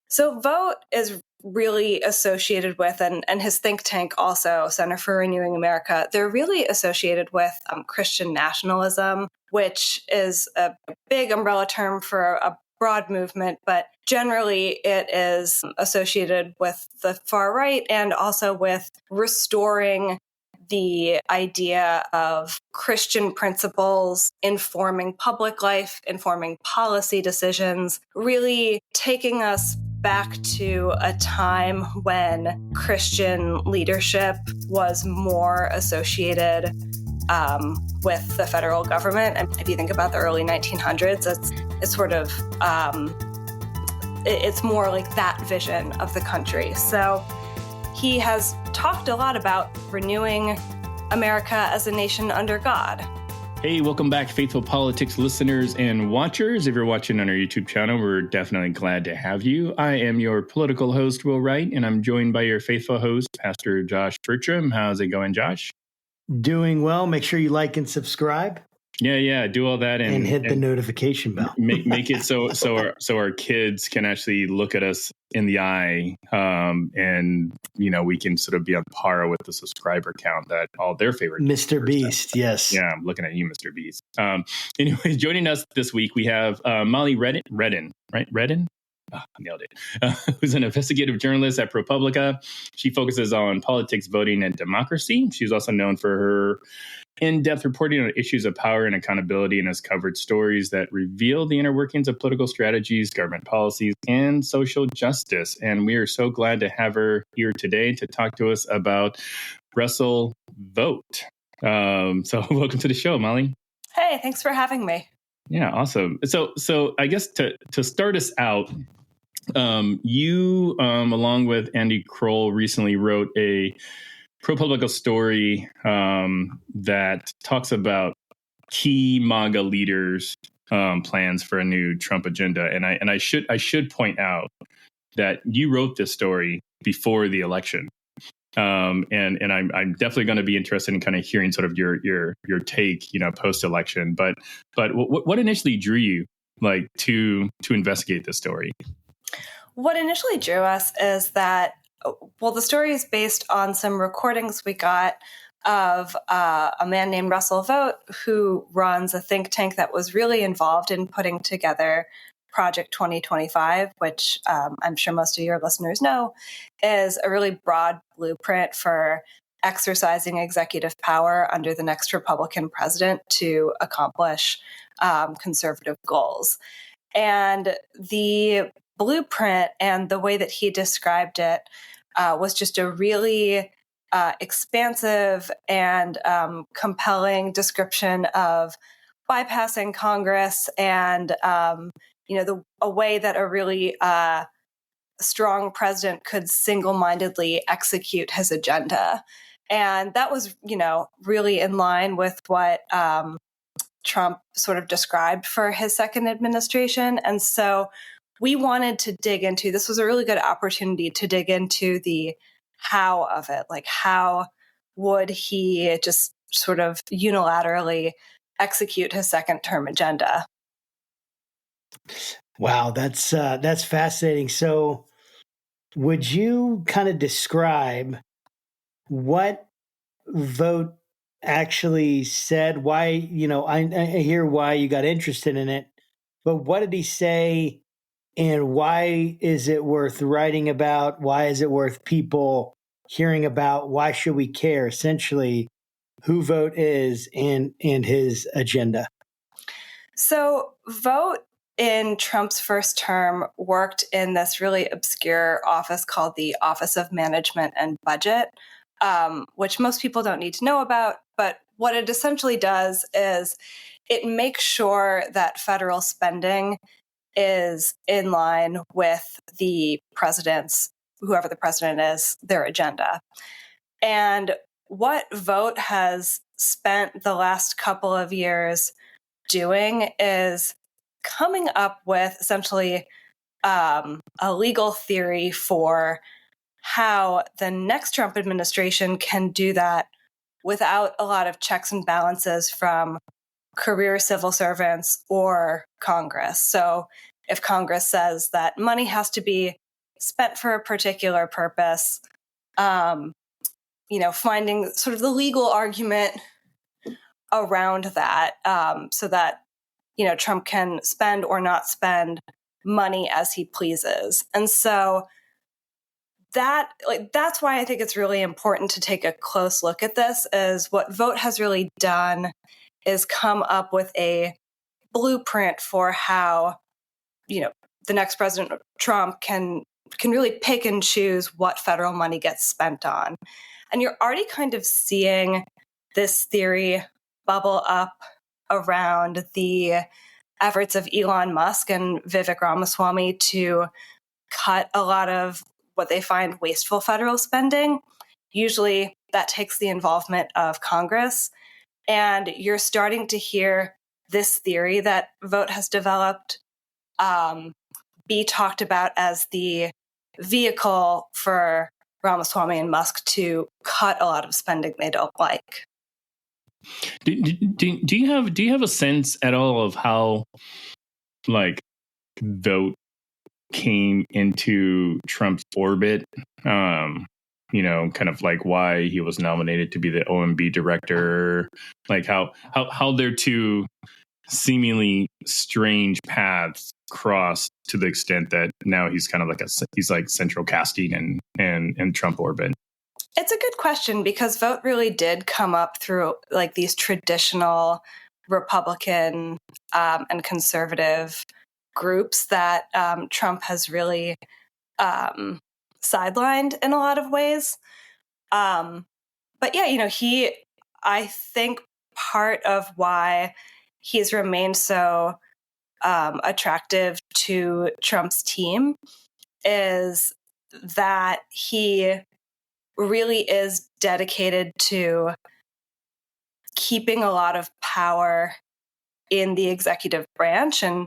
So Vought is really associated with, and his think tank also, Center for Renewing America, they're really associated with Christian nationalism, which is a big umbrella term for a broad movement, but generally it is associated with the far right and also with restoring the idea of Christian principles informing public life, informing policy decisions, really taking us back to a time when Christian leadership was more associated with the federal government. And if you think about the early 1900s, it's sort of, it's more like that vision of the country. So he has talked a lot about renewing America as a nation under God. Hey, welcome back, Faithful Politics listeners and watchers. If you're watching on our YouTube channel, we're definitely glad to have you. I am your political host, Will Wright, and I'm joined by your faithful host, Pastor Josh Burtram. How's it going, Josh? Doing well. Make sure you like and subscribe. Yeah, do all that and hit the notification bell. make it so our kids can actually look at us in the eye, and we can sort of be on par with the subscriber count that all their favorite Mr. Beast. Yes. Yeah, I'm looking at you, Mr. Beast. Anyways, joining us this week we have Molly Redden, right? Redden. Oh, nailed it. Who's an investigative journalist at ProPublica. She focuses on politics, voting, and democracy. She's also known for her in-depth reporting on issues of power and accountability, and has covered stories that reveal the inner workings of political strategies, government policies, and social justice. And we are so glad to have her here today to talk to us about Russell Vought. So welcome to the show, Molly. Hey, thanks for having me. Yeah, awesome. So I guess to start us out, you, along with Andy Kroll, recently wrote a ProPublica story that talks about key MAGA leaders' plans for a new Trump agenda. And I should point out that you wrote this story before the election. And I'm definitely going to be interested in kind of hearing sort of your take, post-election. But what initially drew you to investigate this story? What initially drew us is that, the story is based on some recordings we got of a man named Russell Vought, who runs a think tank that was really involved in putting together Project 2025, which I'm sure most of your listeners know, is a really broad blueprint for exercising executive power under the next Republican president to accomplish conservative goals. And the blueprint and the way that he described it was just a really expansive and compelling description of bypassing Congress and a way that a really strong president could single-mindedly execute his agenda. And that was, really in line with what Trump sort of described for his second administration. And so we wanted to dig into, this was a really good opportunity to dig into the how of it. Like, how would he just sort of unilaterally execute his second term agenda? Wow, that's fascinating. So would you kind of describe what Vought actually said? Why, I hear why you got interested in it, but what did he say, and why is it worth writing about? Why is it worth people hearing about? Why should we care, essentially, who Vought is and his agenda? So Vought, in Trump's first term, worked in this really obscure office called the Office of Management and Budget, which most people don't need to know about. But what it essentially does is it makes sure that federal spending is in line with the president's, whoever the president is, their agenda. And what Vought has spent the last couple of years doing is coming up with essentially a legal theory for how the next Trump administration can do that without a lot of checks and balances from career civil servants or Congress. So if Congress says that money has to be spent for a particular purpose, finding sort of the legal argument around that, so that, Trump can spend or not spend money as he pleases. And so that's why I think it's really important to take a close look at this, is what Vought has really done is come up with a blueprint for how, the next President Trump can really pick and choose what federal money gets spent on. And you're already kind of seeing this theory bubble up around the efforts of Elon Musk and Vivek Ramaswamy to cut a lot of what they find wasteful federal spending. Usually that takes the involvement of Congress. And you're starting to hear this theory that Vought has developed be talked about as the vehicle for Ramaswamy and Musk to cut a lot of spending they don't like. Do you have a sense at all of how, like, Vought came into Trump's orbit? Kind of like why he was nominated to be the OMB director, like how their two seemingly strange paths cross to the extent that now he's kind of like he's like central casting and Trump orbit. It's a good question, because Vought really did come up through like these traditional Republican and conservative groups that Trump has really sidelined in a lot of ways. But yeah, I think part of why he's remained so attractive to Trump's team is that he really is dedicated to keeping a lot of power in the executive branch and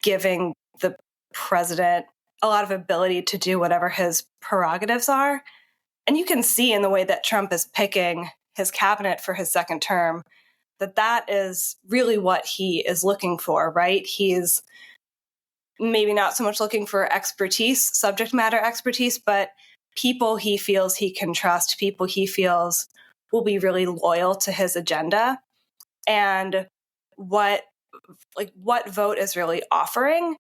giving the president a lot of ability to do whatever his prerogatives are. And you can see in the way that Trump is picking his cabinet for his second term that is really what he is looking for, right? He's maybe not so much looking for expertise, subject matter expertise, but people he feels he can trust, people he feels will be really loyal to his agenda. And what Vought is really offering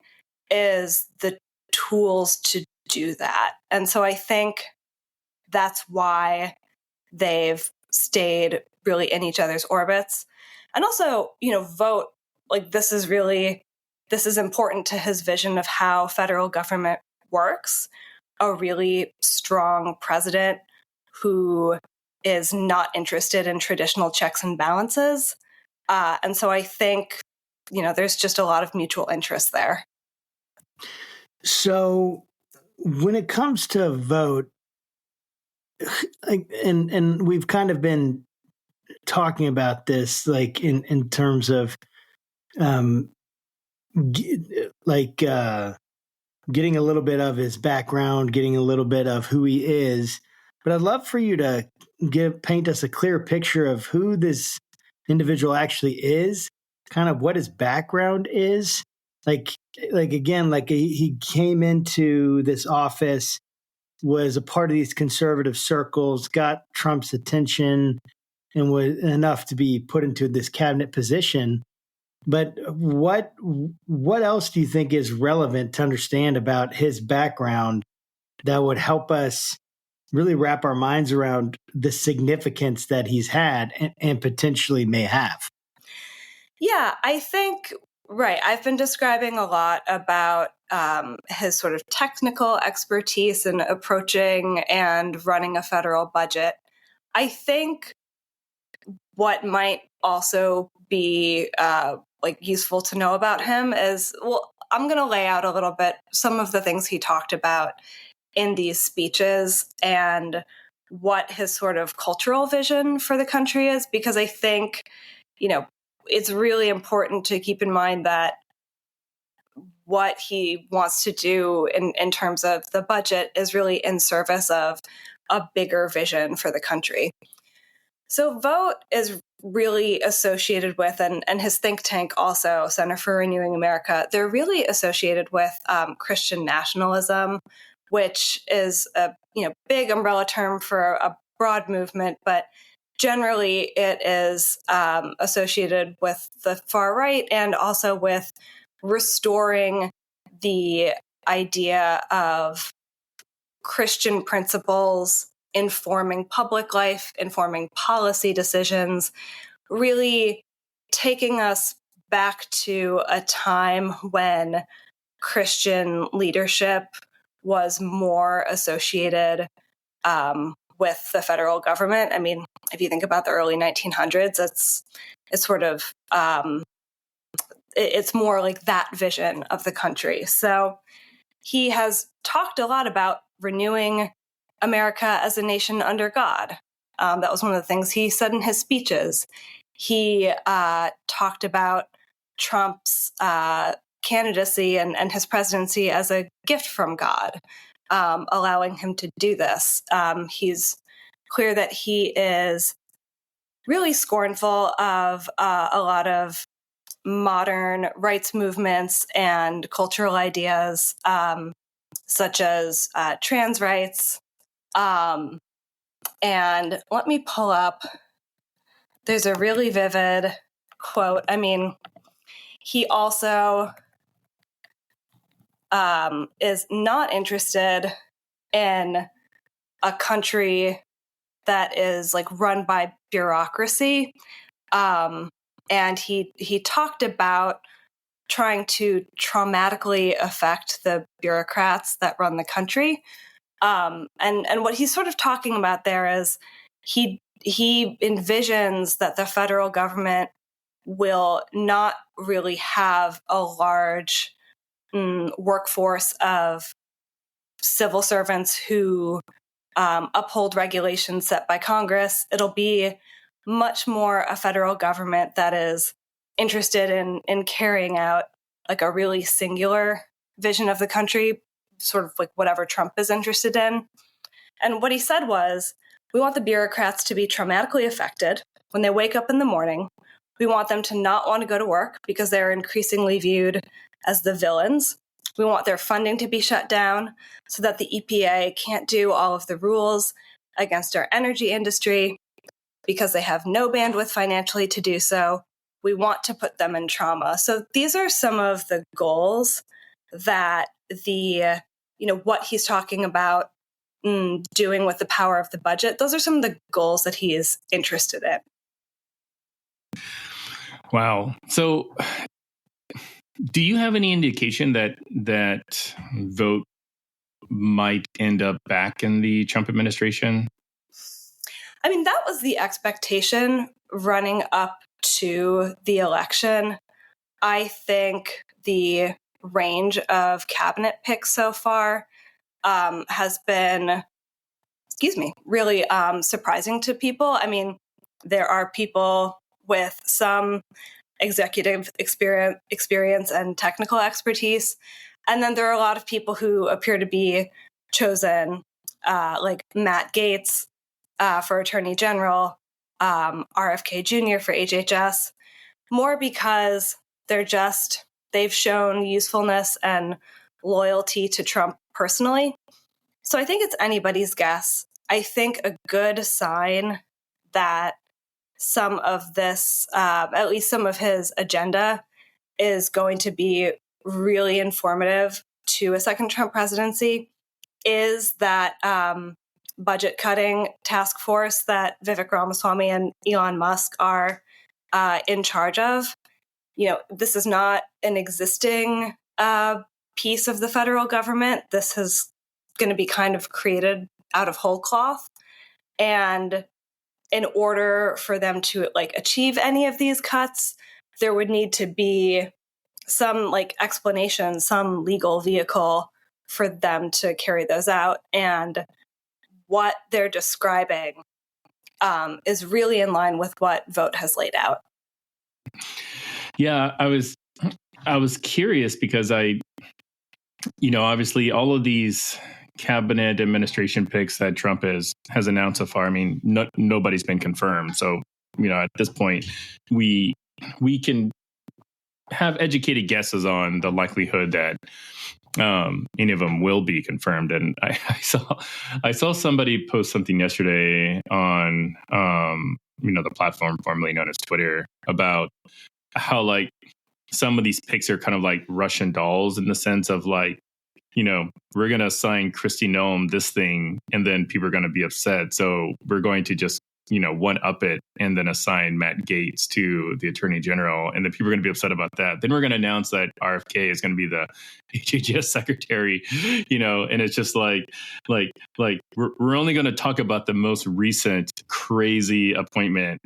is the tools to do that. And so I think that's why they've stayed really in each other's orbits. And also, Vought, this is important to his vision of how federal government works. A really strong president who is not interested in traditional checks and balances. And so I think, there's just a lot of mutual interest there. So when it comes to Vought, and we've kind of been talking about this, like in terms of getting a little bit of his background, getting a little bit of who he is. But I'd love for you to paint us a clear picture of who this individual actually is, kind of what his background is. He came into this office, was a part of these conservative circles, got Trump's attention, and was enough to be put into this cabinet position. But what else do you think is relevant to understand about his background that would help us really wrap our minds around the significance that he's had and potentially may have? Yeah, I think, right. I've been describing a lot about his sort of technical expertise in approaching and running a federal budget. I think what might also be useful to know about him is, well, I'm going to lay out a little bit some of the things he talked about in these speeches and what his sort of cultural vision for the country is, because I think, it's really important to keep in mind that what he wants to do in terms of the budget is really in service of a bigger vision for the country. So Vought is really associated with, and his think tank also, Center for Renewing America, they're really associated with Christian nationalism, which is a big umbrella term for a broad movement, but generally it is associated with the far right and also with restoring the idea of Christian principles informing public life, informing policy decisions, really taking us back to a time when Christian leadership was more associated with the federal government. I mean, if you think about the early 1900s, it's sort of it's more like that vision of the country. So he has talked a lot about renewing America as a nation under God. That was one of the things he said in his speeches. He talked about Trump's candidacy and his presidency as a gift from God, allowing him to do this. He's clear that he is really scornful of a lot of modern rights movements and cultural ideas, such as trans rights. And let me pull up, there's a really vivid quote. I mean, he also is not interested in a country that is like run by bureaucracy. And he talked about trying to traumatically affect the bureaucrats that run the country. And what he's sort of talking about there is he envisions that the federal government will not really have a large workforce of civil servants who uphold regulations set by Congress. It'll be much more a federal government that is interested in carrying out like a really singular vision of the country, sort of like whatever Trump is interested in. And what he said was, we want the bureaucrats to be traumatically affected when they wake up in the morning. We want them to not want to go to work because they're increasingly viewed as the villains. We want their funding to be shut down so that the EPA can't do all of the rules against our energy industry because they have no bandwidth financially to do so. We want to put them in trauma. So these are some of the goals that what he's talking about doing with the power of the budget. Those are some of the goals that he is interested in. Wow. So do you have any indication that Vought might end up back in the Trump administration? I mean, that was the expectation running up to the election. I think the range of cabinet picks so far has been, really surprising to people. I mean, there are people with some executive experience and technical expertise. And then there are a lot of people who appear to be chosen, like Matt Gaetz for Attorney General, RFK Jr. for HHS, more because they've shown usefulness and loyalty to Trump personally. So I think it's anybody's guess. I think a good sign that some of this, at least some of his agenda, is going to be really informative to a second Trump presidency is that budget cutting task force that Vivek Ramaswamy and Elon Musk are in charge of. This is not an existing piece of the federal government. This is going to be kind of created out of whole cloth. And in order for them to achieve any of these cuts, there would need to be some explanation, some legal vehicle for them to carry those out. And what they're describing is really in line with what Vought has laid out. Yeah, I was curious because obviously all of these cabinet administration picks that Trump has announced so far, I mean, nobody's been confirmed. So, at this point, we can have educated guesses on the likelihood that any of them will be confirmed. And I saw somebody post something yesterday on the platform formerly known as Twitter about how like some of these picks are kind of like Russian dolls in the sense of like, we're going to assign Kristi Noem this thing and then people are going to be upset. So we're going to just, one up it and then assign Matt Gaetz to the attorney general. And then people are going to be upset about that. Then we're going to announce that RFK is going to be the HHS secretary, and it's just like we're only going to talk about the most recent crazy appointment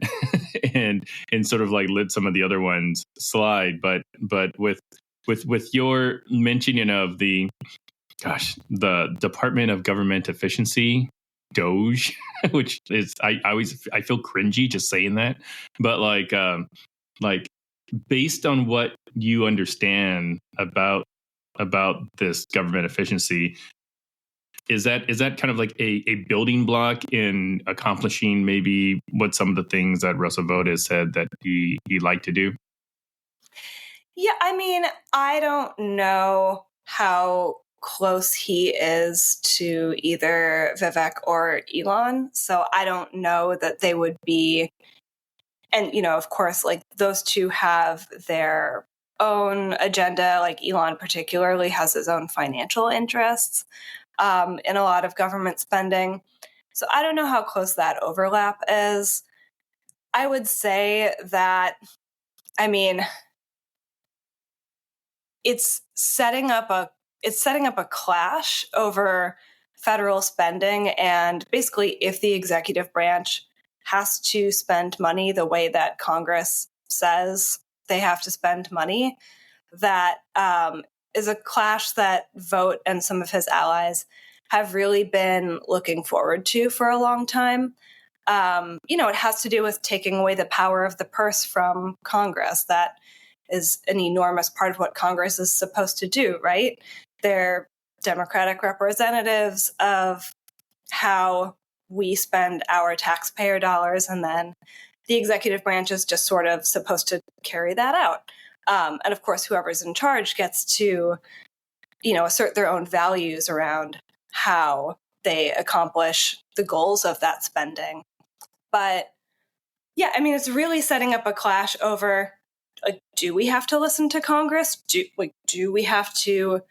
and sort of like let some of the other ones slide. But with your mentioning of the Department of Government Efficiency, Doge, which is I feel cringy just saying that, but like based on what you understand about this government efficiency, is that kind of like a building block in accomplishing maybe what some of the things that Russell Vought has said that he liked to do? Yeah, I mean, I don't know how close he is to either Vivek or Elon, so I don't know that they would be. And, of course, like those two have their own agenda. Like Elon particularly has his own financial interests in a lot of government spending. So I don't know how close that overlap is. I would say that, I mean, it's setting up a clash over federal spending, and basically if the executive branch has to spend money the way that Congress says they have to spend money, that is a clash that Vought and some of his allies have really been looking forward to for a long time. It has to do with taking away the power of the purse from Congress. That is an enormous part of what Congress is supposed to do, right? They're democratic representatives of how we spend our taxpayer dollars, and then the executive branch is just sort of supposed to carry that out. And of course, whoever's in charge gets to, assert their own values around how they accomplish the goals of that spending. But yeah, I mean, it's really setting up a clash over, like, do we have to listen to Congress? Do we have to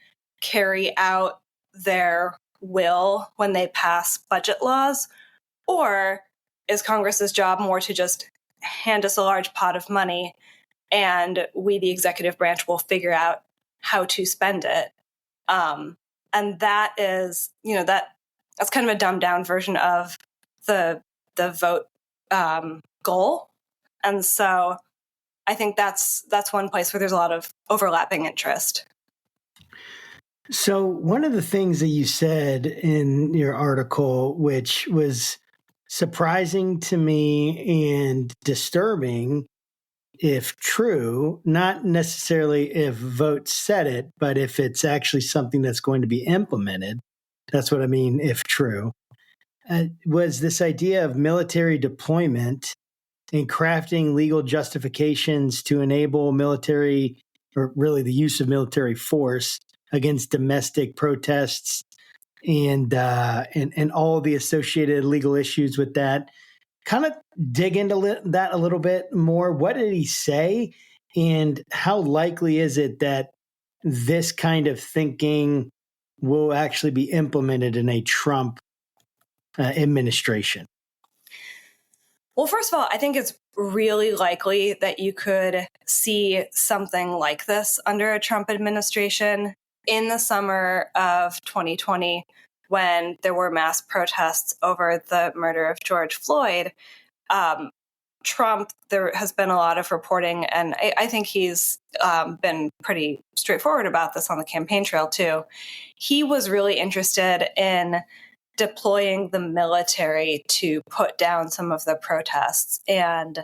carry out their will when they pass budget laws? Or is Congress's job more to just hand us a large pot of money and we, the executive branch, will figure out how to spend it? And that is, that's kind of a dumbed down version of the Vought goal. And so I think that's one place where there's a lot of overlapping interest. So one of the things that you said in your article, which was surprising to me and disturbing, if true, not necessarily if Vought said it, but if it's actually something that's going to be implemented. That's what I mean, if true, was this idea of military deployment and crafting legal justifications to enable military, or really the use of military force against domestic protests and all the associated legal issues with that. Kind of dig into that a little bit more. What did he say, and how likely is it that this kind of thinking will actually be implemented in a Trump administration? Well, first of all, I think it's really likely that you could see something like this under a Trump administration. In the summer of 2020, when there were mass protests over the murder of George Floyd, Trump, there has been a lot of reporting, and I think he's been pretty straightforward about this on the campaign trail too. He was really interested in deploying the military to put down some of the protests, and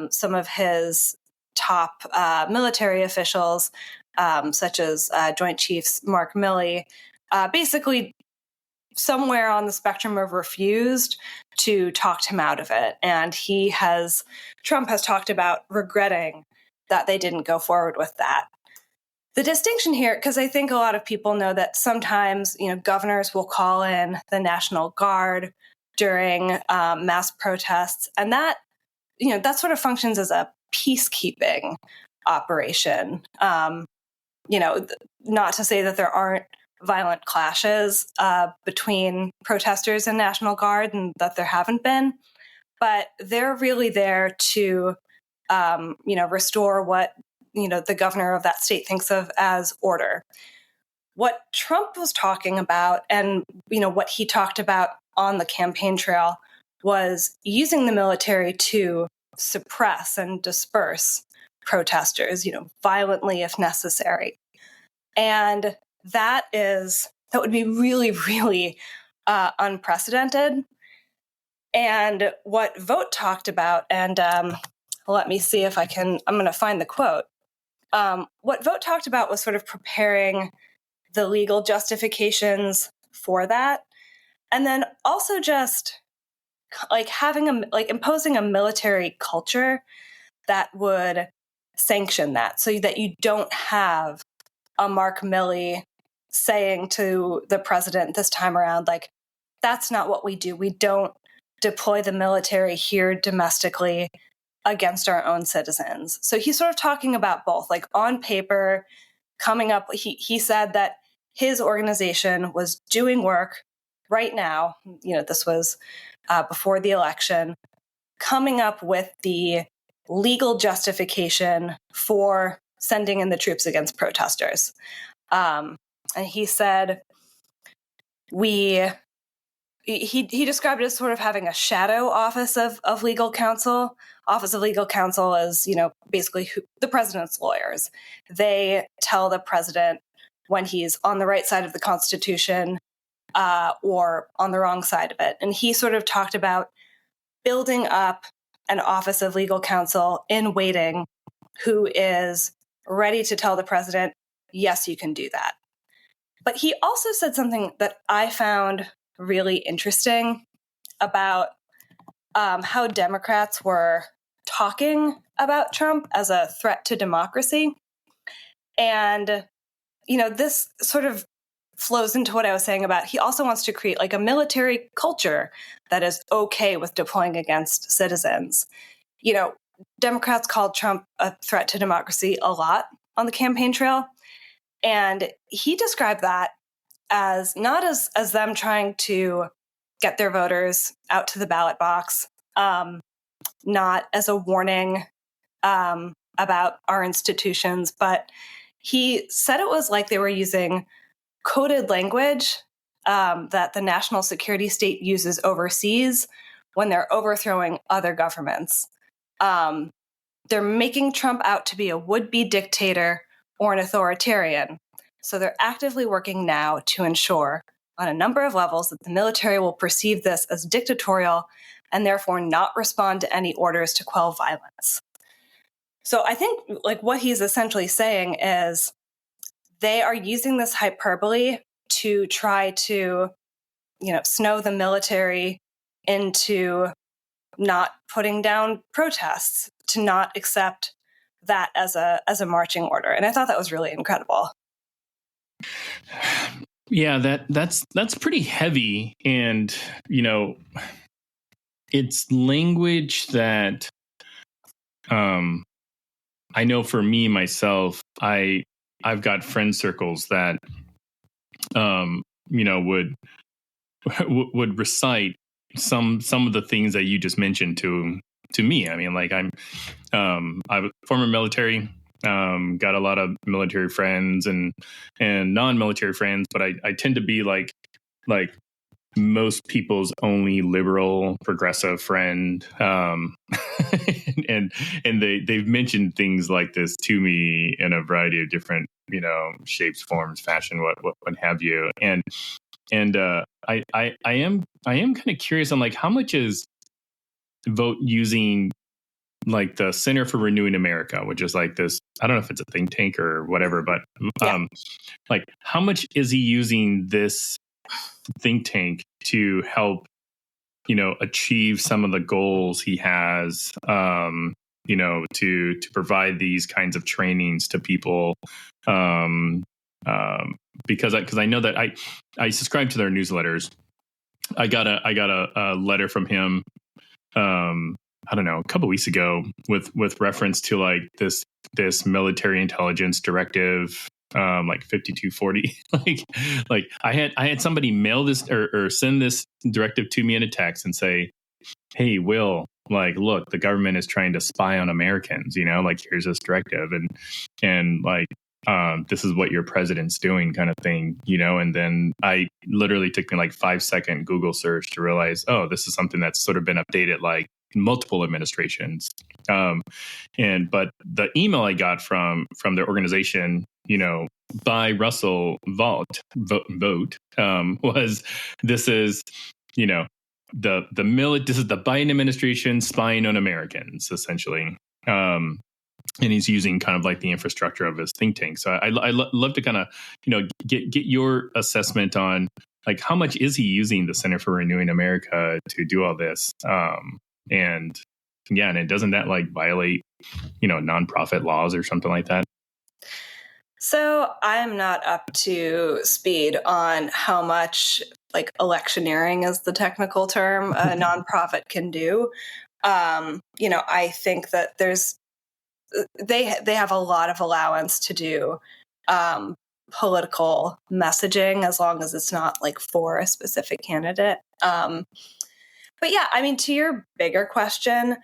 some of his top military officials, such as Joint Chiefs Mark Milley, basically somewhere on the spectrum of refused to talk him out of it. And Trump has talked about regretting that they didn't go forward with that. The distinction here, because I think a lot of people know that sometimes, governors will call in the National Guard during mass protests, and that sort of functions as a peacekeeping operation. Not to say that there aren't violent clashes between protesters and National Guard, and that there haven't been, but they're really there to, restore what the governor of that state thinks of as order. What Trump was talking about, and what he talked about on the campaign trail, was using the military to suppress and disperse protesters, violently if necessary. And that would be really, really unprecedented. And what Vought talked about, and let me see if I'm going to find the quote. What Vought talked about was sort of preparing the legal justifications for that. And then also just like imposing a military culture that would sanction that, so that you don't have a Mark Milley saying to the president this time around, like, that's not what we do. We don't deploy the military here domestically against our own citizens. So he's sort of talking about both, like on paper, coming up. He said that his organization was doing work right now. This was before the election, coming up with the legal justification for sending in the troops against protesters. And he said he described it as sort of having a shadow office of legal counsel. Office of Legal Counsel is, basically the president's lawyers. They tell the president when he's on the right side of the Constitution or on the wrong side of it. And he sort of talked about building up an Office of Legal Counsel in waiting who is ready to tell the president, yes, you can do that. But he also said something that I found really interesting about how Democrats were talking about Trump as a threat to democracy. And, this sort of flows into what I was saying about he also wants to create like a military culture that is okay with deploying against citizens. Democrats called Trump a threat to democracy a lot on the campaign trail. And he described that as not as them trying to get their voters out to the ballot box, not as a warning about our institutions, but he said it was like they were using coded language that the national security state uses overseas when they're overthrowing other governments. They're making Trump out to be a would-be dictator or an authoritarian. So they're actively working now to ensure on a number of levels that the military will perceive this as dictatorial and therefore not respond to any orders to quell violence. So I think like what he's essentially saying is they are using this hyperbole to try to, snow the military into not putting down protests, to not accept that as a marching order. And I thought that was really incredible. Yeah, that's pretty heavy. And, it's language that I know for me, myself, I've got friend circles that, would recite some of the things that you just mentioned to me. I mean, like I'm a former military, got a lot of military friends and non-military friends, but I tend to be like most people's only liberal progressive friend. And they've mentioned things like this to me in a variety of different, shapes, forms, fashion, what have you. And I am kind of curious on like how much is Vought using like the Center for Renewing America, which is like this, I don't know if it's a think tank or whatever, but like how much is he using this think tank to help, achieve some of the goals he has to provide these kinds of trainings to people, because I know that I subscribe to their newsletters. I got a letter from him, I don't know, a couple of weeks ago with reference to like this military intelligence directive, like 5240. like I had somebody mail this or send this directive to me in a text and say, hey, Will, like, look, the government is trying to spy on Americans, like, here's this directive, and like, this is what your president's doing, kind of thing, and then I literally took me like 5-second Google search to realize, oh, this is something that's sort of been updated like multiple administrations. But the email I got from their organization, by Russell Vought, was, this is, this is the Biden administration spying on Americans, essentially. And he's using kind of like the infrastructure of his think tank. So I love to kind of, get your assessment on like, how much is he using the Center for Renewing America to do all this? And doesn't that like violate, nonprofit laws or something like that? So I'm not up to speed on how much like electioneering is the technical term a nonprofit can do. I think that they have a lot of allowance to do political messaging as long as it's not like for a specific candidate. But yeah, I mean, to your bigger question,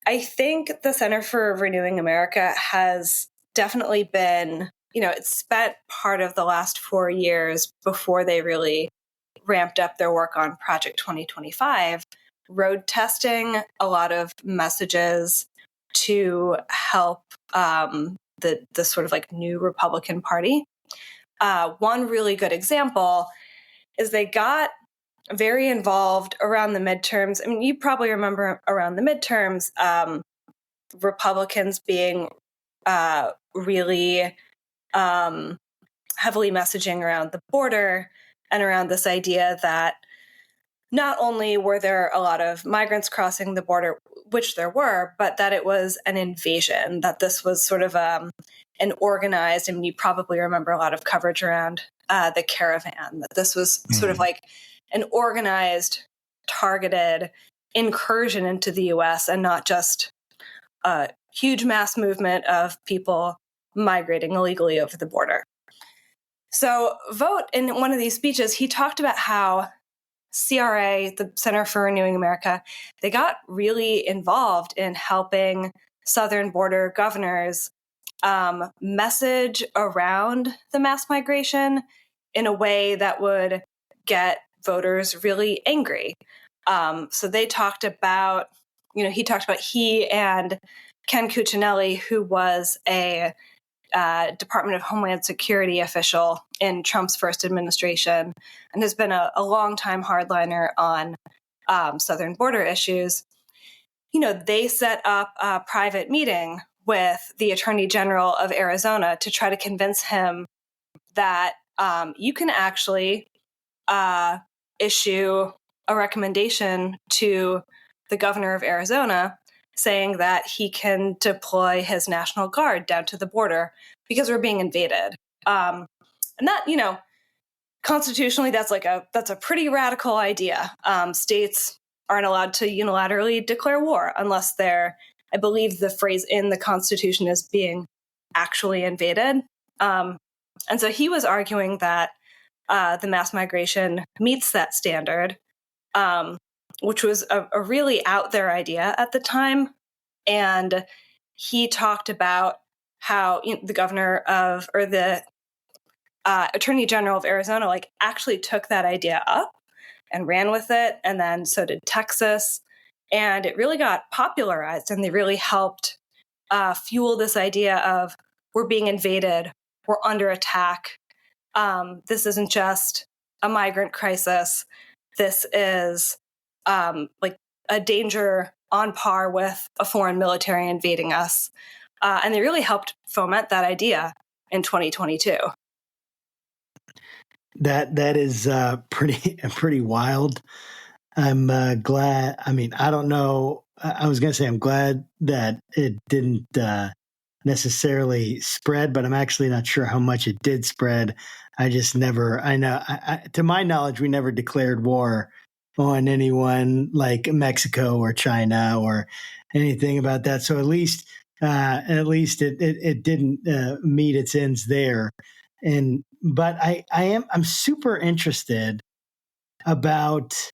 I think the Center for Renewing America has definitely been, it spent part of the last 4 years before they really ramped up their work on Project 2025, road testing a lot of messages to help the sort of like new Republican Party. One really good example is they got very involved around the midterms. I mean, you probably remember around the midterms, Republicans being really heavily messaging around the border and around this idea that not only were there a lot of migrants crossing the border, which there were, but that it was an invasion, that this was sort of an organized, I mean, you probably remember a lot of coverage around the caravan, that this was sort of like an organized, targeted incursion into the U.S. and not just a huge mass movement of people migrating illegally over the border. So Vought, in one of these speeches, he talked about how CRA, the Center for Renewing America, they got really involved in helping southern border governors message around the mass migration in a way that would get voters really angry. So they talked about, he and Ken Cuccinelli, who was a Department of Homeland Security official in Trump's first administration and has been a longtime hardliner on southern border issues. They set up a private meeting with the Attorney General of Arizona to try to convince him that you can actually issue a recommendation to the governor of Arizona saying that he can deploy his National Guard down to the border because we're being invaded. And that, constitutionally, that's a pretty radical idea. States aren't allowed to unilaterally declare war unless they're, I believe the phrase in the Constitution is being actually invaded. And so he was arguing that the mass migration meets that standard, which was a really out there idea at the time. And he talked about how the governor of, or the Attorney General of Arizona, actually took that idea up and ran with it. And then so did Texas. And it really got popularized, and they really helped fuel this idea of we're being invaded, we're under attack. This isn't just a migrant crisis. This is a danger on par with a foreign military invading us. And they really helped foment that idea in 2022. That is pretty wild. I'm glad. I mean, I don't know I was going to say, I'm glad that it didn't necessarily spread, but I'm actually not sure how much it did spread. I just never, to my knowledge, we never declared war on anyone like Mexico or China or anything about that. So at least it didn't meet its ends there. But I'm super interested about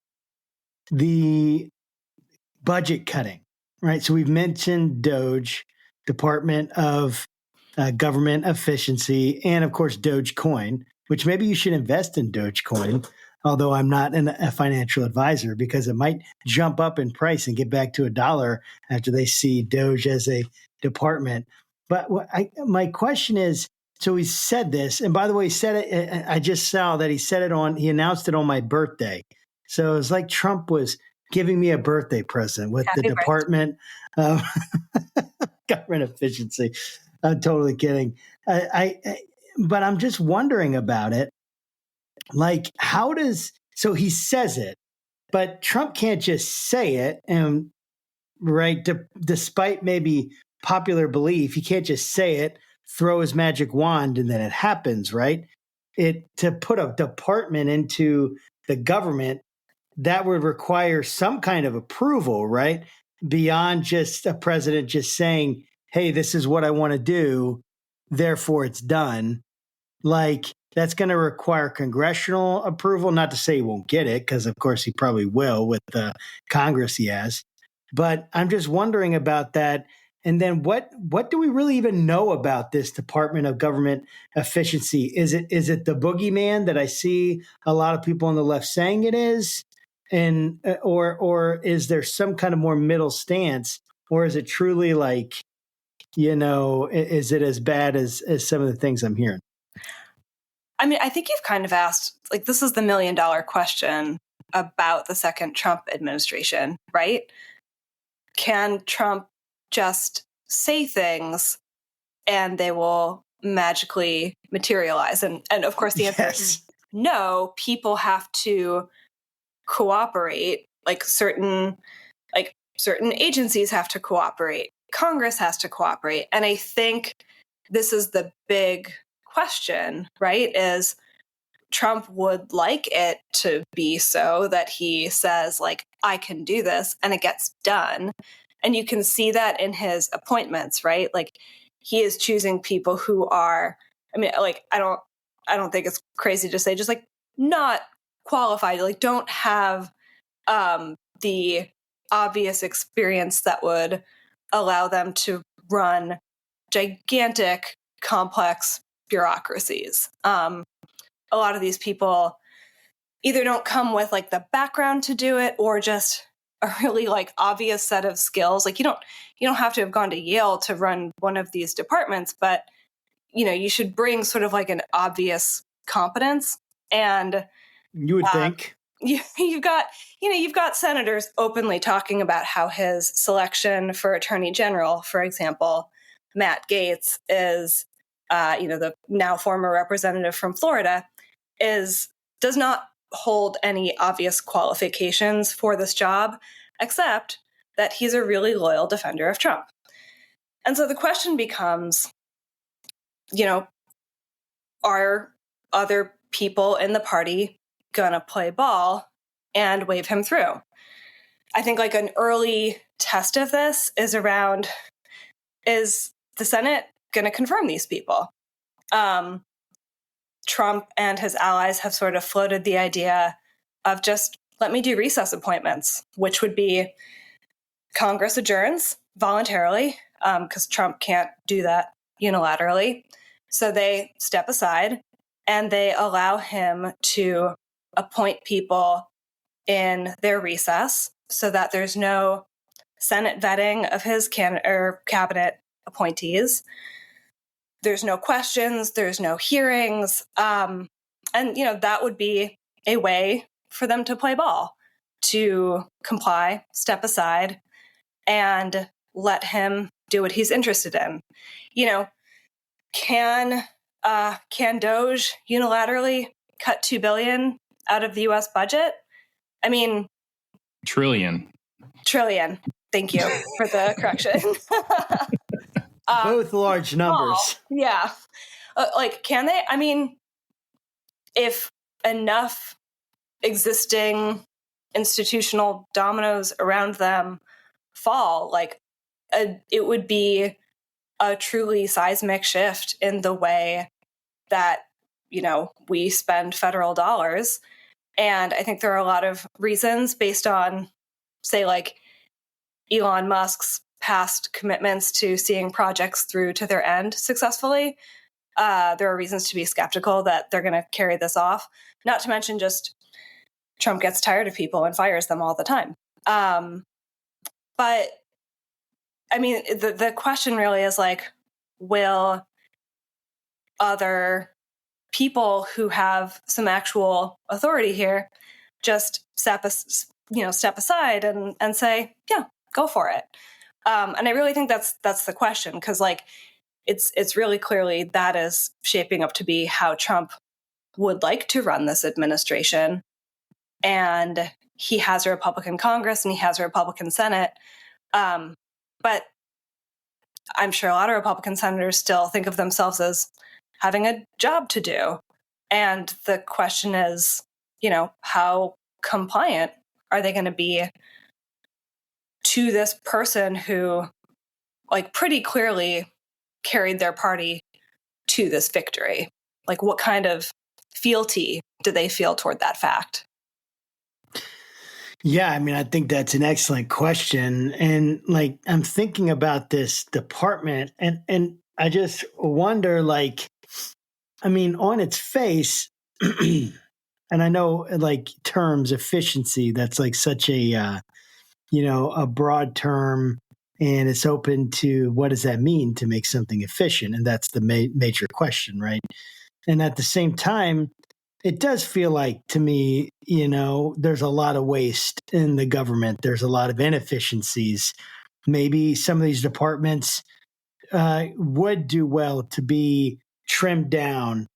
the budget cutting, right? So we've mentioned DOGE, Department of Government Efficiency, and of course Dogecoin, which maybe you should invest in Dogecoin, although I'm not a financial advisor, because it might jump up in price and get back to $1 after they see Doge as a department. But my question is, so he said this, and by the way, he said it. I just saw that he announced it on my birthday. So it's like Trump was giving me a birthday present with Happy the birthday. Department of Government Efficiency. I'm totally kidding. But I'm just wondering about it. Like, so he says it, but Trump can't just say it. And right, despite maybe popular belief, he can't just say it, throw his magic wand, and then it happens, right? To put a department into the government, that would require some kind of approval, right? Beyond just a president just saying, hey, this is what I want to do, therefore it's done. Like, that's going to require congressional approval. Not to say he won't get it, because of course he probably will with the Congress he has. But I'm just wondering about that. And then what do we really even know about this Department of Government Efficiency? Is it the boogeyman that I see a lot of people on the left saying it is? And or is there some kind of more middle stance, or is it truly like, is it as bad as some of the things I'm hearing? I mean, I think you've kind of asked, like, this is the $1 million question about the second Trump administration, right? Can Trump just say things and they will magically materialize? And of course, the answer is no. People have to cooperate. Like certain agencies have to cooperate. Congress has to cooperate. And I think this is the big question, right? Is Trump would like it to be so that he says, like, I can do this, and it gets done. And you can see that in his appointments, right? Like, he is choosing people who are, I mean, like, I don't think it's crazy to say, just like not qualified, like don't have the obvious experience that would allow them to run gigantic, complex bureaucracies. A lot of these people either don't come with like the background to do it, or just a really like obvious set of skills. Like you don't have to have gone to Yale to run one of these departments, but you should bring sort of like an obvious competence. And you would think you've got senators openly talking about how his selection for attorney general, for example, Matt Gaetz is, the now former representative from Florida, does not hold any obvious qualifications for this job, except that he's a really loyal defender of Trump. And so the question becomes, are other people in the party gonna play ball and wave him through? I think like an early test of this is the Senate gonna confirm these people? Trump and his allies have sort of floated the idea of just let me do recess appointments, which would be Congress adjourns voluntarily, because Trump can't do that unilaterally. So they step aside and they allow him to appoint people in their recess so that there's no Senate vetting of his cabinet appointees. There's no questions, there's no hearings. And, that would be a way for them to play ball, to comply, step aside, and let him do what he's interested in. Can Doge unilaterally cut $2 billion out of the U.S. budget? I mean, trillion. Thank you for the correction. Both large numbers. Yeah. Like, can they? I mean, if enough existing institutional dominoes around them fall, like, it would be a truly seismic shift in the way that, we spend federal dollars. And I think there are a lot of reasons based on, say, like Elon Musk's past commitments to seeing projects through to their end successfully. There are reasons to be skeptical that they're going to carry this off. Not to mention just Trump gets tired of people and fires them all the time. But I mean, the question really is like, will other people who have some actual authority here just step aside and say, yeah, go for it. And I really think that's the question, because like it's really clearly that is shaping up to be how Trump would like to run this administration. And he has a Republican Congress and he has a Republican Senate. But I'm sure a lot of Republican senators still think of themselves as having a job to do. And the question is, how compliant are they going to be to this person who, like, pretty clearly carried their party to this victory? Like, what kind of fealty do they feel toward that fact? Yeah, I mean, I think that's an excellent question. And like, I'm thinking about this department and I just wonder, like, I mean, on its face, and I know like terms efficiency, that's like such a, a broad term, and it's open to what does that mean to make something efficient? And that's the major question, right? And at the same time, it does feel like to me, there's a lot of waste in the government. There's a lot of inefficiencies. Maybe some of these departments would do well to be trimmed down.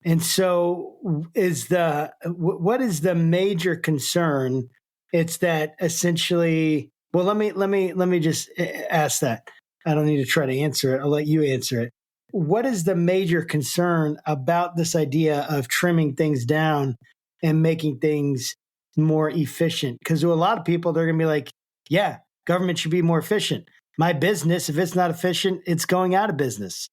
And so what is the major concern? It's that essentially, well, let me just ask that. I don't need to try to answer it. I'll let you answer it. What is the major concern about this idea of trimming things down and making things more efficient? Because to a lot of people, they're going to be like, yeah, government should be more efficient. My business, if it's not efficient, it's going out of business.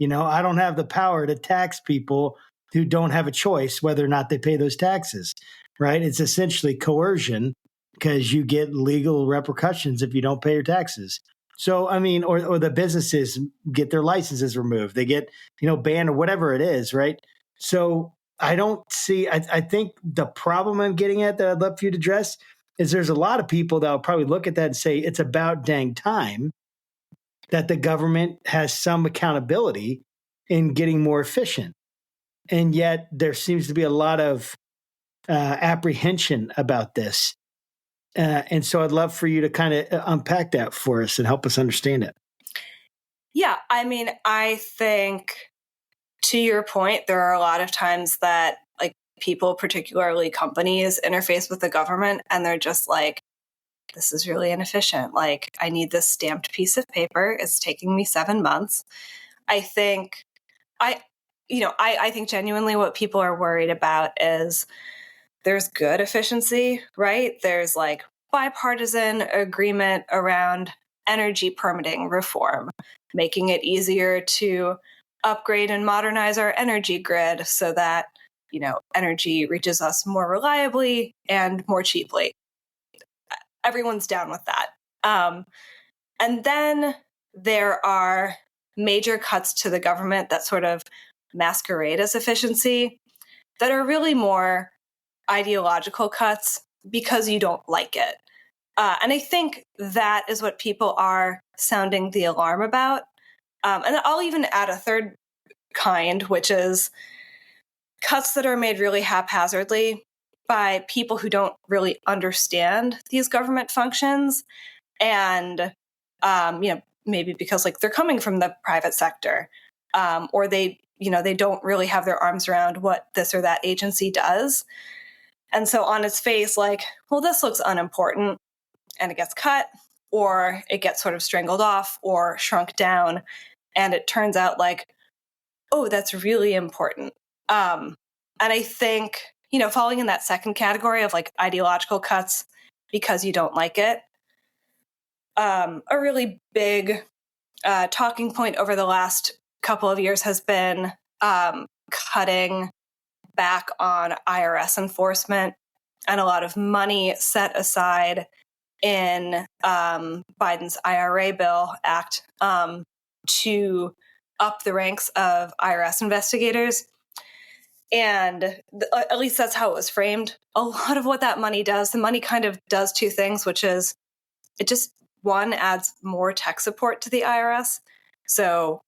I don't have the power to tax people who don't have a choice whether or not they pay those taxes, right? It's essentially coercion because you get legal repercussions if you don't pay your taxes. So, I mean, or the businesses get their licenses removed. They get, banned or whatever it is, right? So I don't see, I think the problem I'm getting at that I'd love for you to address is there's a lot of people that will probably look at that and say it's about dang time that the government has some accountability in getting more efficient. And yet there seems to be a lot of apprehension about this. And so I'd love for you to kind of unpack that for us and help us understand it. Yeah, I mean, I think to your point, there are a lot of times that like people, particularly companies, interface with the government and they're just like, this is really inefficient. Like, I need this stamped piece of paper. It's taking me 7 months. I think I think genuinely what people are worried about is there's good efficiency, right? There's like bipartisan agreement around energy permitting reform, making it easier to upgrade and modernize our energy grid so that, energy reaches us more reliably and more cheaply. Everyone's down with that. And then there are major cuts to the government that sort of masquerade as efficiency that are really more ideological cuts because you don't like it. And I think that is what people are sounding the alarm about. And I'll even add a third kind, which is cuts that are made really haphazardly by people who don't really understand these government functions. And, maybe because like they're coming from the private sector, or they don't really have their arms around what this or that agency does. And so on its face, like, well, this looks unimportant, and it gets cut. or it gets sort of strangled off or shrunk down. And it turns out like, oh, that's really important. And I think, falling in that second category of like ideological cuts because you don't like it, a really big talking point over the last couple of years has been cutting back on IRS enforcement and a lot of money set aside in Biden's IRA bill act to up the ranks of IRS investigators. And at least that's how it was framed. A lot of what that money does, the money kind of does two things, which is it just, one, adds more tech support to the IRS. So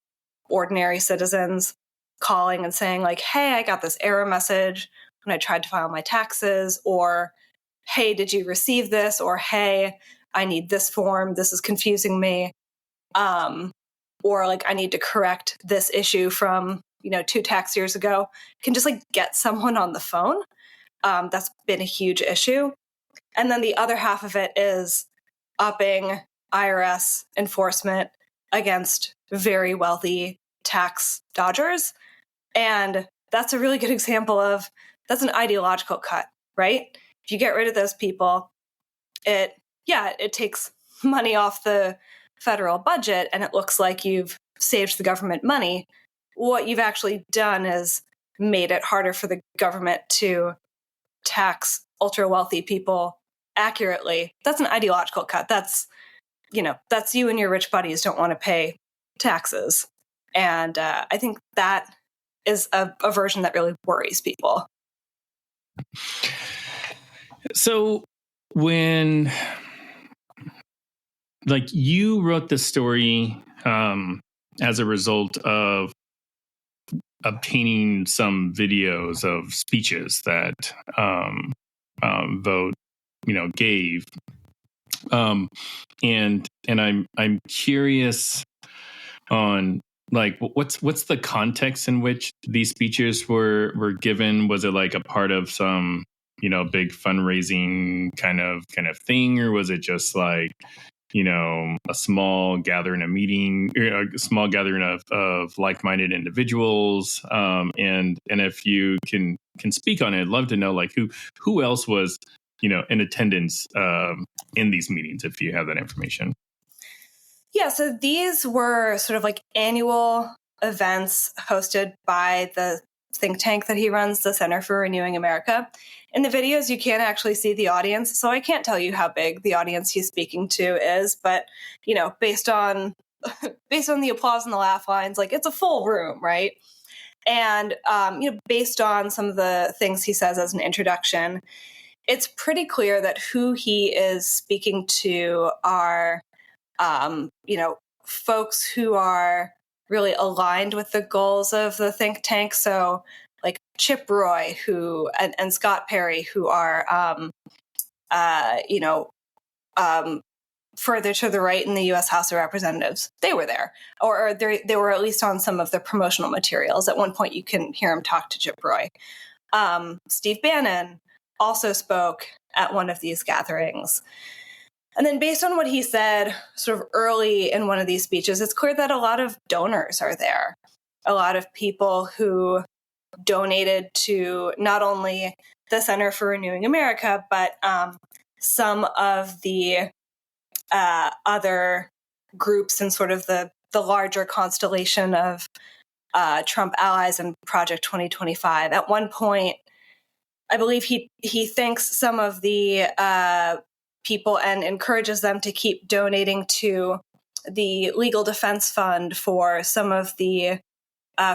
ordinary citizens calling and saying like, hey, I got this error message when I tried to file my taxes, or hey, did you receive this? Or hey, I need this form. This is confusing me. Or like, I need to correct this issue from, 2 tax years ago. Can just like get someone on the phone. That's been a huge issue. And then the other half of it is upping IRS enforcement against very wealthy tax dodgers. And that's a really good example of, that's an ideological cut, right? If you get rid of those people, it takes money off the federal budget and it looks like you've saved the government money. What you've actually done is made it harder for the government to tax ultra wealthy people accurately. That's an ideological cut. That's you and your rich buddies don't want to pay taxes. And I think that is a version that really worries people. So when like you wrote the story as a result of obtaining some videos of speeches that Vought, gave, and I'm curious on like what's the context in which these speeches were given? Was it like a part of some big fundraising kind of thing, or was it just like a small gathering, a meeting, a small gathering of like-minded individuals? And if you can speak on it, I'd love to know like who else was in attendance in these meetings, if you have that information. Yeah, so these were sort of like annual events hosted by the think tank that he runs, the Center for Renewing America. In the videos, you can't actually see the audience, so I can't tell you how big the audience he's speaking to is, but, based on the applause and the laugh lines, like it's a full room, right? And, based on some of the things he says as an introduction, it's pretty clear that who he is speaking to are folks who are really aligned with the goals of the think tank. So like Chip Roy and Scott Perry, who are, further to the right in the U.S. House of Representatives. They were there, or they were at least on some of the promotional materials. At one point, you can hear him talk to Chip Roy. Steve Bannon also spoke at one of these gatherings. And then based on what he said sort of early in one of these speeches, it's clear that a lot of donors are there. A lot of people who donated to not only the Center for Renewing America, but some of the other groups in sort of the larger constellation of Trump allies and Project 2025. At one point, I believe he thanks some of the people and encourages them to keep donating to the legal defense fund for some of the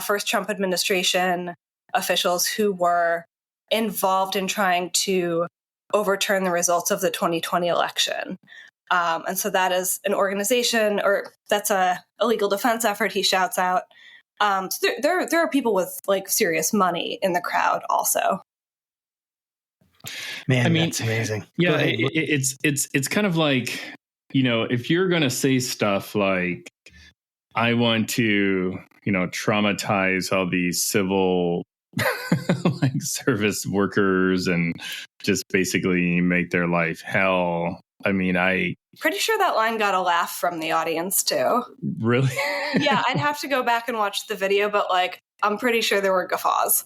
first Trump administration officials who were involved in trying to overturn the results of the 2020 election. And so that is an organization, or that's a legal defense effort, he shouts out. So there are people with like serious money in the crowd also. Man, I mean, that's amazing. Yeah, it's kind of like, if you're going to say stuff like, I want to, traumatize all these civil like service workers and just basically make their life hell. I mean, I Pretty sure that line got a laugh from the audience too. Really? Yeah, I'd have to go back and watch the video, but like, I'm pretty sure there were guffaws.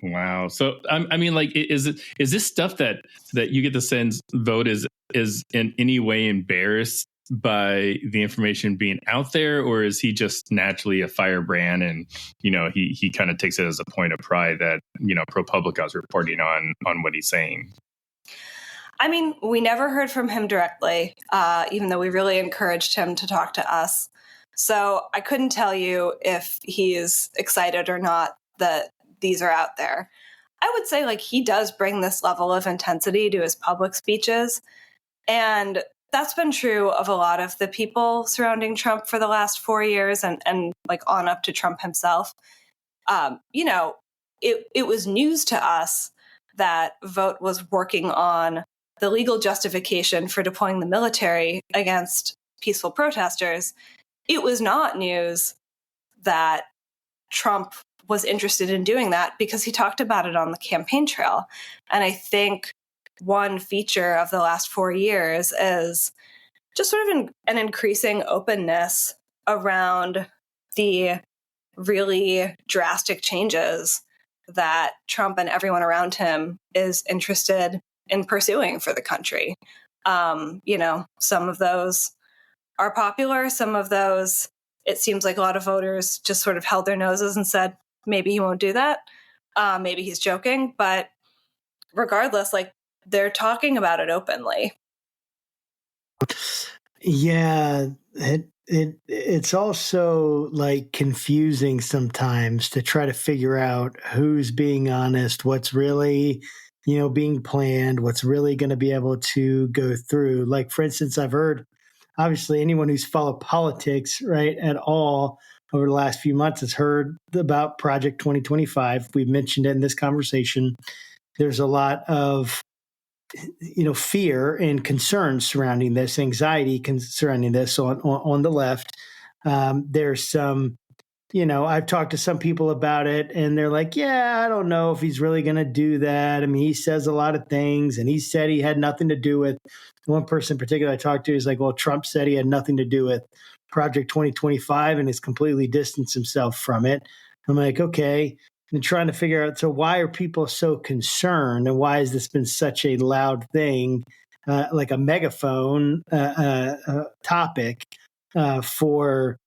Wow. So I mean, like, is this stuff that you get the sense Vought is in any way embarrassed by the information being out there, or is he just naturally a firebrand and he kind of takes it as a point of pride that ProPublica is reporting on what he's saying? I mean, we never heard from him directly, even though we really encouraged him to talk to us. So I couldn't tell you if he's excited or not that these are out there. I would say like he does bring this level of intensity to his public speeches. And that's been true of a lot of the people surrounding Trump for the last 4 years and like on up to Trump himself. It was news to us that Vought was working on the legal justification for deploying the military against peaceful protesters. It was not news that Trump was interested in doing that because he talked about it on the campaign trail. And I think one feature of the last 4 years is just sort of an increasing openness around the really drastic changes that Trump and everyone around him is interested in pursuing for the country. Some of those are popular. Some of those, it seems like a lot of voters just sort of held their noses and said, maybe he won't do that. Maybe he's joking. But regardless, like they're talking about it openly. Yeah, it's also like confusing sometimes to try to figure out who's being honest, what's really, being planned, what's really going to be able to go through. Like, for instance, I've heard, obviously, anyone who's followed politics, right, at all over the last few months has heard about Project 2025. We've mentioned it in this conversation. There's a lot of fear and concerns surrounding this, anxiety surrounding this on the left. There's some, I've talked to some people about it and they're like, yeah, I don't know if he's really going to do that. I mean, he says a lot of things and he said he had nothing to do with one person in particular I talked to is like, well, Trump said he had nothing to do with Project 2025 and has completely distanced himself from it. I'm like, okay. And trying to figure out, so why are people so concerned and why has this been such a loud thing, like a megaphone topic for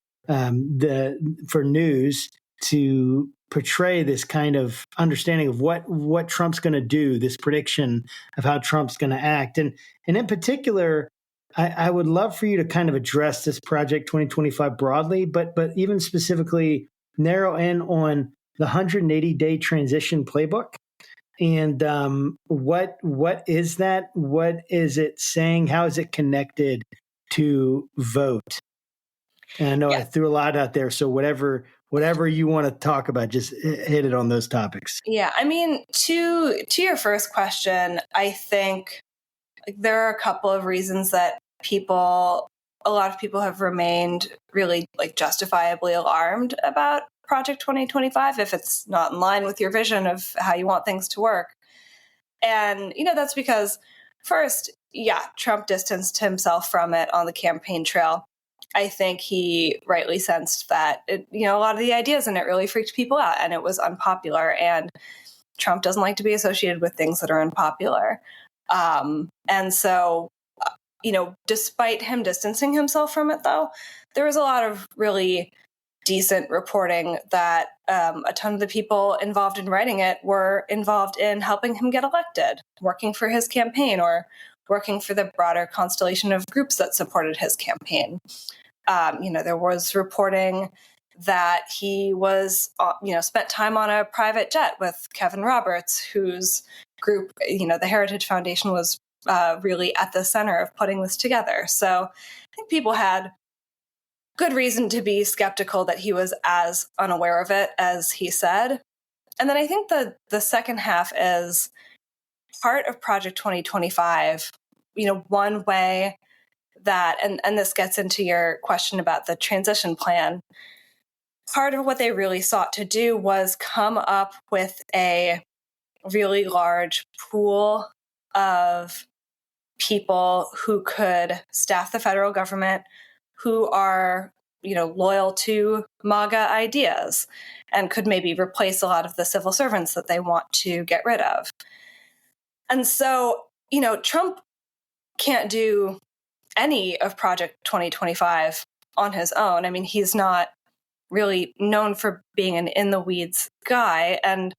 news to portray this kind of understanding of what Trump's going to do, this prediction of how Trump's going to act. And in particular, I would love for you to kind of address this Project 2025 broadly, but even specifically narrow in on the 180-day transition playbook. And what is that? What is it saying? How is it connected to Vought? And I know I threw a lot out there, so whatever you want to talk about, just hit it on those topics. Yeah, I mean, to your first question, I think there are a couple of reasons that a lot of people have remained really like justifiably alarmed about Project 2025 if it's not in line with your vision of how you want things to work. And, that's because first, Trump distanced himself from it on the campaign trail. I think he rightly sensed that, a lot of the ideas in it really freaked people out and it was unpopular. And Trump doesn't like to be associated with things that are unpopular. And so, despite him distancing himself from it, though, there was a lot of really decent reporting that a ton of the people involved in writing it were involved in helping him get elected, working for his campaign or working for the broader constellation of groups that supported his campaign. There was reporting that he was, spent time on a private jet with Kevin Roberts, whose group, the Heritage Foundation was really at the center of putting this together. So I think people had good reason to be skeptical that he was as unaware of it as he said. And then I think the second half is part of Project 2025, one way that, and this gets into your question about the transition plan, part of what they really sought to do was come up with a really large pool of people who could staff the federal government, who are, loyal to MAGA ideas and could maybe replace a lot of the civil servants that they want to get rid of. And so, Trump can't do any of Project 2025 on his own. I mean, he's not really known for being an in-the-weeds guy. And,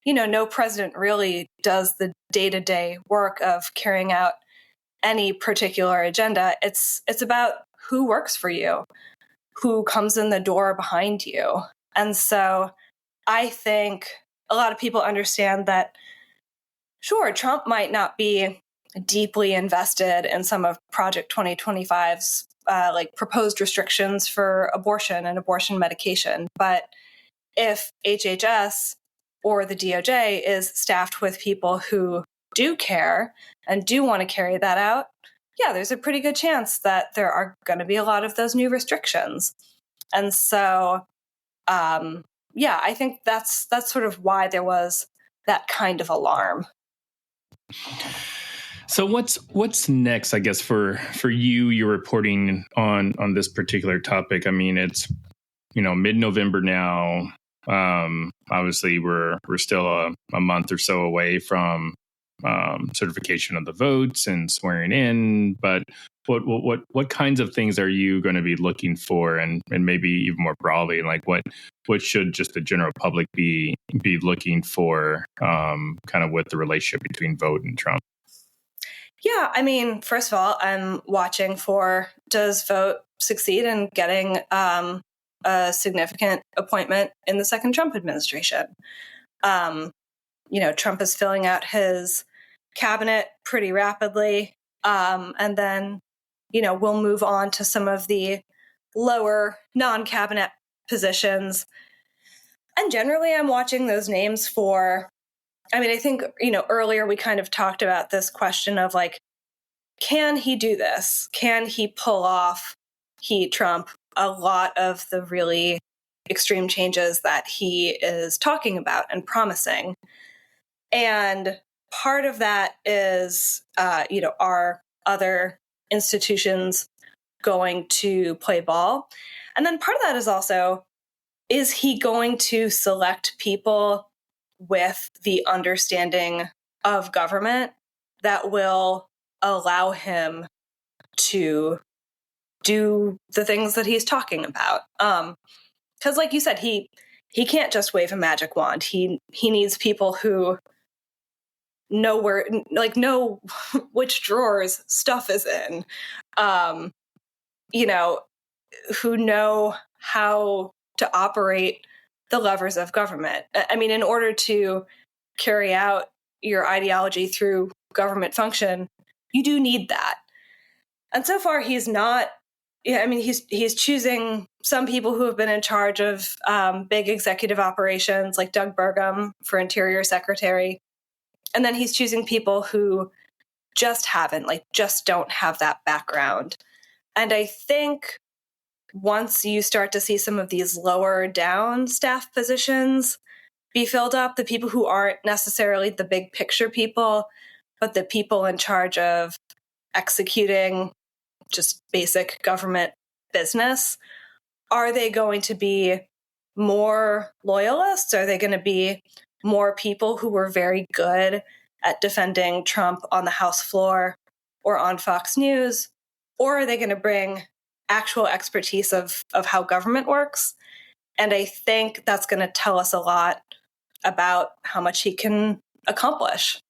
no president really does the day-to-day work of carrying out any particular agenda. It's about who works for you, who comes in the door behind you. And so I think a lot of people understand that, sure, Trump might not be deeply invested in some of Project 2025's proposed restrictions for abortion and abortion medication. But if HHS or the DOJ is staffed with people who do care and do want to carry that out, yeah, there's a pretty good chance that there are going to be a lot of those new restrictions. And so, I think that's sort of why there was that kind of alarm. So what's next, I guess, for you? You're reporting on this particular topic. I mean, it's mid-November now. Obviously, we're still a month or so away from certification of the votes and swearing in. But what kinds of things are you going to be looking for, and maybe even more broadly, like what should just the general public be looking for, kind of with the relationship between Vought and Trump? Yeah, I mean, first of all, I'm watching for, does Vought succeed in getting a significant appointment in the second Trump administration? Trump is filling out his cabinet pretty rapidly. And then, we'll move on to some of the lower non-cabinet positions. And generally, I'm watching those names for, I think, earlier we kind of talked about this question of can he do this? Can he pull off, Trump, a lot of the really extreme changes that he is talking about and promising? And part of that is, are other institutions going to play ball? And then part of that is also, is he going to select people with the understanding of government that will allow him to do the things that he's talking about? Because like you said, he can't just wave a magic wand. He needs people who know which drawers stuff is in, who know how to operate the levers of government. I mean, in order to carry out your ideology through government function, you do need that. And so far, he's not. Yeah, I mean, he's choosing some people who have been in charge of big executive operations, like Doug Burgum for Interior Secretary. And then he's choosing people who just don't have that background. And I think once you start to see some of these lower down staff positions be filled up, the people who aren't necessarily the big picture people, but the people in charge of executing just basic government business, are they going to be more loyalists? Are they going to be more people who were very good at defending Trump on the House floor or on Fox News? Or are they going to bring actual expertise of how government works? And I think that's going to tell us a lot about how much he can accomplish.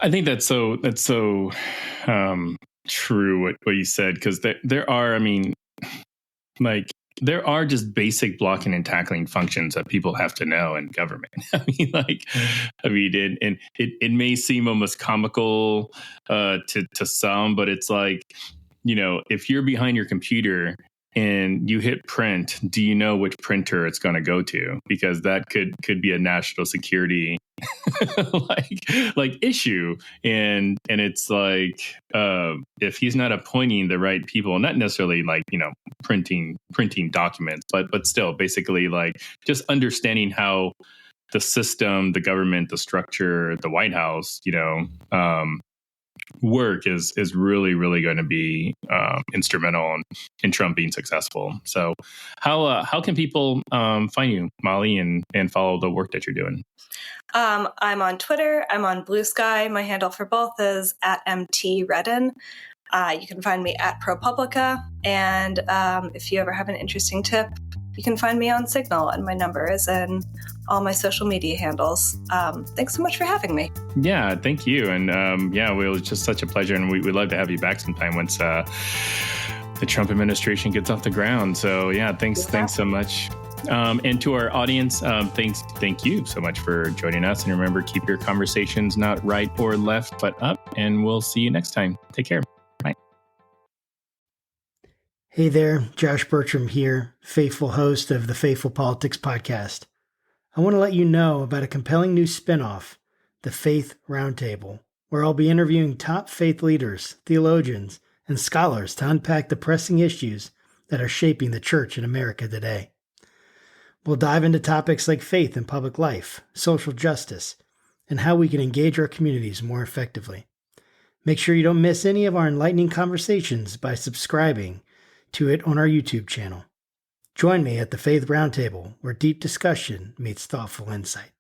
I think that's so true what you said, because there are, there are just basic blocking and tackling functions that people have to know in government. It may seem almost comical to some, but it's like, if you're behind your computer and you hit print, do you know which printer it's going to go to? Because that could be a national security issue. And it's like, if he's not appointing the right people, not necessarily printing documents, but still basically just understanding how the system, the government, the structure, the White House, work is really, really going to be instrumental in Trump being successful. So how can people find you, Molly, and follow the work that you're doing? I'm on Twitter. I'm on Blue Sky. My handle for both is @MTRedden. You can find me at ProPublica. And if you ever have an interesting tip, you can find me on Signal, and my number is in all my social media handles. Thanks so much for having me. Yeah, thank you. And it was just such a pleasure. And we'd love to have you back sometime once the Trump administration gets off the ground. So yeah, thanks so much. And to our audience, thank you so much for joining us. And remember, keep your conversations not right or left, but up. And we'll see you next time. Take care. Bye. Hey there, Josh Burtram here, faithful host of the Faithful Politics Podcast. I want to let you know about a compelling new spinoff, the Faith Roundtable, where I'll be interviewing top faith leaders, theologians, and scholars to unpack the pressing issues that are shaping the church in America today. We'll dive into topics like faith in public life, social justice, and how we can engage our communities more effectively. Make sure you don't miss any of our enlightening conversations by subscribing to it on our YouTube channel. Join me at the Faith Roundtable, where deep discussion meets thoughtful insight.